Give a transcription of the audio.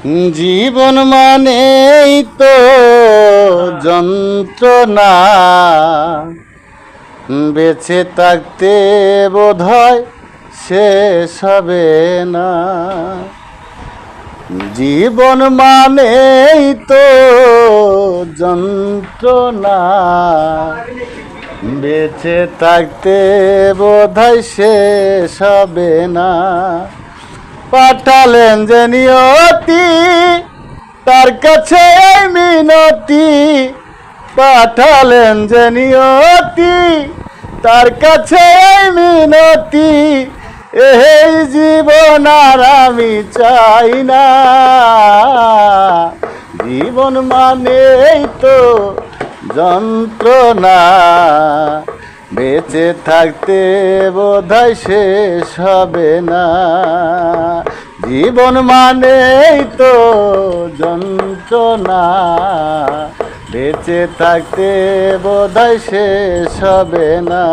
জীবন মানেই তো যন্ত্রণা, বেঁচে থাকতে বোধহয় শেষ হবে না। জীবন মানেই তো যন্ত্রণা, বেঁচে থাকতে বোধহয় শেষ হবে না। পাঠালেন যে নিয়তি, তার কাছে মিনতি। পাঠালেন যে নিয়তি, তার কাছে মিনতি। এই জীবন আর আমি চাই না। জীবন মানেই তো যন্ত্রণা, বেঁচে থাকতে বোধহয় শেষ হবে না। জীবন মানেই তো যন্ত্রণা, বেঁচে থাকতে বোধহয় শেষ হবে না।